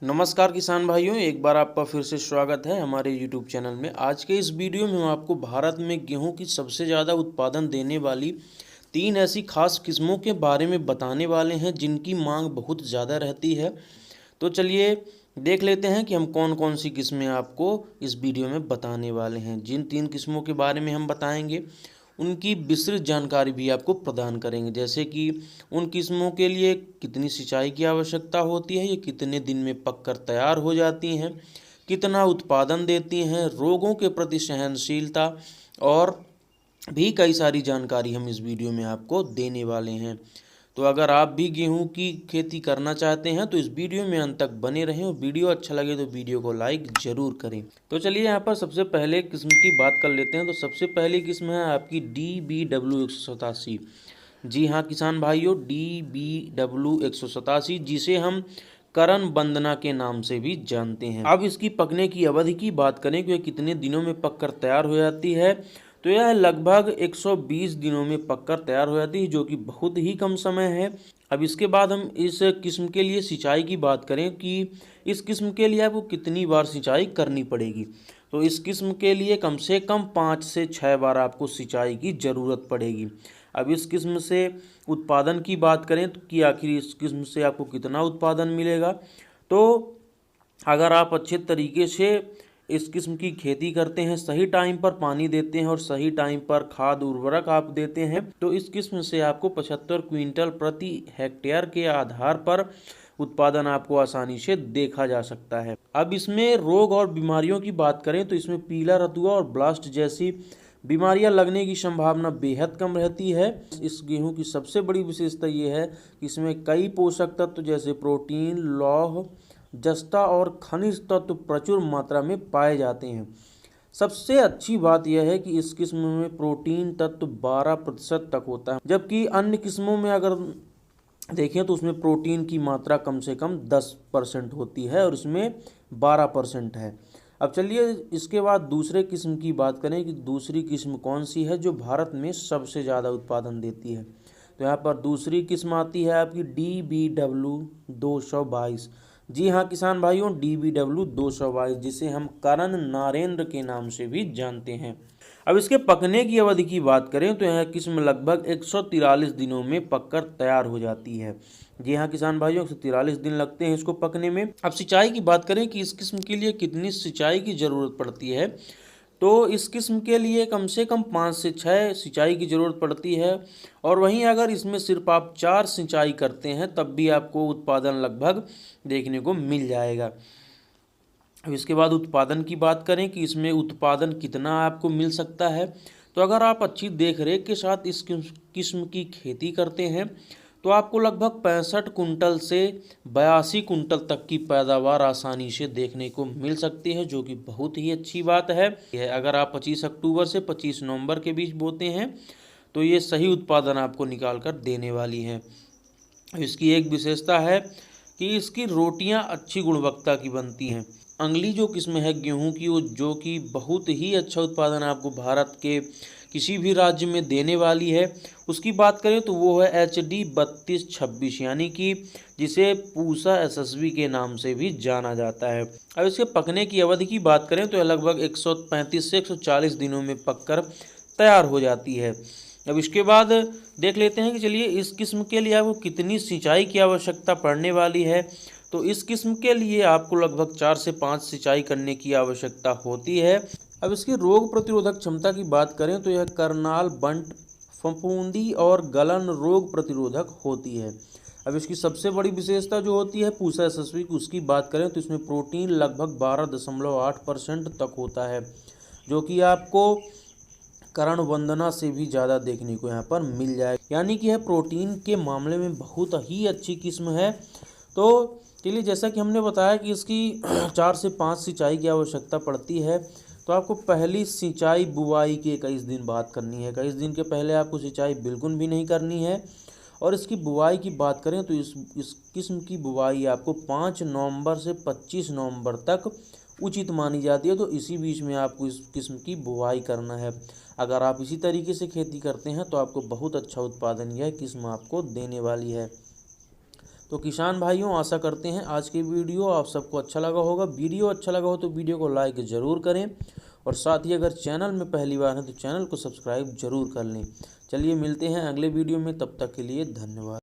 नमस्कार किसान भाइयों, एक बार आपका फिर से स्वागत है हमारे YouTube चैनल में। आज के इस वीडियो में हम आपको भारत में गेहूं की सबसे ज़्यादा उत्पादन देने वाली 3 ऐसी खास किस्मों के बारे में बताने वाले हैं जिनकी मांग बहुत ज़्यादा रहती है। तो चलिए देख लेते हैं कि हम कौन कौन सी किस्में आपको इस वीडियो में बताने वाले हैं। जिन 3 किस्मों के बारे में हम बताएंगे उनकी विस्तृत जानकारी भी आपको प्रदान करेंगे, जैसे कि उन किस्मों के लिए कितनी सिंचाई की आवश्यकता होती है, ये कितने दिन में पककर तैयार हो जाती हैं, कितना उत्पादन देती हैं, रोगों के प्रति सहनशीलता और भी कई सारी जानकारी हम इस वीडियो में आपको देने वाले हैं। तो अगर आप भी गेहूं की खेती करना चाहते हैं तो इस वीडियो में अंत तक बने रहें और वीडियो अच्छा लगे तो वीडियो को लाइक ज़रूर करें। तो चलिए यहाँ पर सबसे पहले किस्म की बात कर लेते हैं। तो सबसे पहली किस्म है आपकी DBW 187। जी हाँ किसान भाइयों, DBW 187, जिसे हम करण वंदना के नाम से भी जानते हैं। अब इसकी पकने की अवधि की बात करें कि यह कितने दिनों में पककर तैयार हो जाती है, तो यह लगभग 120 दिनों में पककर तैयार हो जाती है, जो कि बहुत ही कम समय है। अब इसके बाद हम इस किस्म के लिए सिंचाई की बात करें कि इस किस्म के लिए आपको कितनी बार सिंचाई करनी पड़ेगी, तो इस किस्म के लिए कम से कम 5 से 6 बार आपको सिंचाई की ज़रूरत पड़ेगी। अब इस किस्म से उत्पादन की बात करें तो कि आखिर इस किस्म से आपको कितना उत्पादन मिलेगा, तो अगर आप अच्छे तरीके से इस किस्म की खेती करते हैं, सही टाइम पर पानी देते हैं और सही टाइम पर खाद उर्वरक आप देते हैं, तो इस किस्म से आपको 75 क्विंटल प्रति हेक्टेयर के आधार पर उत्पादन आपको आसानी से देखा जा सकता है। अब इसमें रोग और बीमारियों की बात करें तो इसमें पीला रतुआ और ब्लास्ट जैसी बीमारियां लगने की संभावना बेहद कम रहती है। इस गेहूं की सबसे बड़ी विशेषता ये है कि इसमें कई पोषक तत्व जैसे प्रोटीन, लौह, जस्ता और खनिज तत्व प्रचुर मात्रा में पाए जाते हैं। सबसे अच्छी बात यह है कि इस किस्म में प्रोटीन तत्व 12% तक होता है, जबकि अन्य किस्मों में अगर देखें तो उसमें प्रोटीन की मात्रा कम से कम 10% होती है और इसमें 12% है। अब चलिए इसके बाद दूसरे किस्म की बात करें कि दूसरी किस्म कौन सी है जो भारत में सबसे ज़्यादा उत्पादन देती है। तो यहाँ पर दूसरी किस्म आती है आपकी DBW 222। जी हाँ किसान भाइयों, DBW 222, जिसे हम करण नारेंद्र के नाम से भी जानते हैं। अब इसके पकने की अवधि की बात करें तो यह किस्म लगभग 143 दिनों में पककर तैयार हो जाती है। जी हाँ किसान भाइयों, 143 दिन लगते हैं इसको पकने में। अब सिंचाई की बात करें कि इस किस्म के लिए कितनी सिंचाई की ज़रूरत पड़ती है, तो इस किस्म के लिए कम से कम 5 से 6 सिंचाई की ज़रूरत पड़ती है। और वहीं अगर इसमें सिर्फ आप 4 सिंचाई करते हैं तब भी आपको उत्पादन लगभग देखने को मिल जाएगा। अब इसके बाद उत्पादन की बात करें कि इसमें उत्पादन कितना आपको मिल सकता है, तो अगर आप अच्छी देखरेख के साथ इस किस्म की खेती करते हैं तो आपको लगभग 65 कुंटल से 82 कुंटल तक की पैदावार आसानी से देखने को मिल सकती है, जो कि बहुत ही अच्छी बात है। अगर आप 25 अक्टूबर से 25 नवंबर के बीच बोते हैं तो ये सही उत्पादन आपको निकाल कर देने वाली है। इसकी एक विशेषता है कि इसकी रोटियां अच्छी गुणवत्ता की बनती हैं। अगली जो किस्म है गेहूं की, वो जो कि बहुत ही अच्छा उत्पादन आपको भारत के किसी भी राज्य में देने वाली है, उसकी बात करें तो वो है HD 3226, यानी कि जिसे पूसा SSB के नाम से भी जाना जाता है। अब इसके पकने की अवधि की बात करें तो यह लगभग 135 से 140 दिनों में पककर तैयार हो जाती है। अब इसके बाद देख लेते हैं कि चलिए इस किस्म के लिए आपको कितनी सिंचाई की आवश्यकता पड़ने वाली है। तो इस किस्म के लिए आपको लगभग 4 से 5 सिंचाई करने की आवश्यकता होती है। अब इसकी रोग प्रतिरोधक क्षमता की बात करें तो यह करनाल, बंट, फफूंदी और गलन रोग प्रतिरोधक होती है। अब इसकी सबसे बड़ी विशेषता जो होती है पूसा SSB की, उसकी बात करें तो इसमें प्रोटीन लगभग 12.8% तक होता है, जो कि आपको करण वंदना से भी ज़्यादा देखने को यहाँ पर मिल जाए, यानी कि यह प्रोटीन के मामले में बहुत ही अच्छी किस्म है। तो चलिए जैसा कि हमने बताया कि इसकी 4 से 5 सिंचाई की आवश्यकता पड़ती है, तो आपको पहली सिंचाई बुआई के 21 दिन बाद करनी है। 21 दिन के पहले आपको सिंचाई बिल्कुल भी नहीं करनी है। और इसकी बुआई की बात करें तो इस किस्म की बुआई आपको 5 नवंबर से 25 नवंबर तक उचित मानी जाती है। तो इसी बीच में आपको इस किस्म की बुआई करना है। अगर आप इसी तरीके से खेती करते हैं तो आपको बहुत अच्छा उत्पादन यह किस्म आपको देने वाली है। तो किसान भाइयों, आशा करते हैं आज की वीडियो आप सबको अच्छा लगा होगा। वीडियो अच्छा लगा हो तो वीडियो को लाइक ज़रूर करें और साथ ही अगर चैनल में पहली बार है तो चैनल को सब्सक्राइब जरूर कर लें। चलिए मिलते हैं अगले वीडियो में, तब तक के लिए धन्यवाद।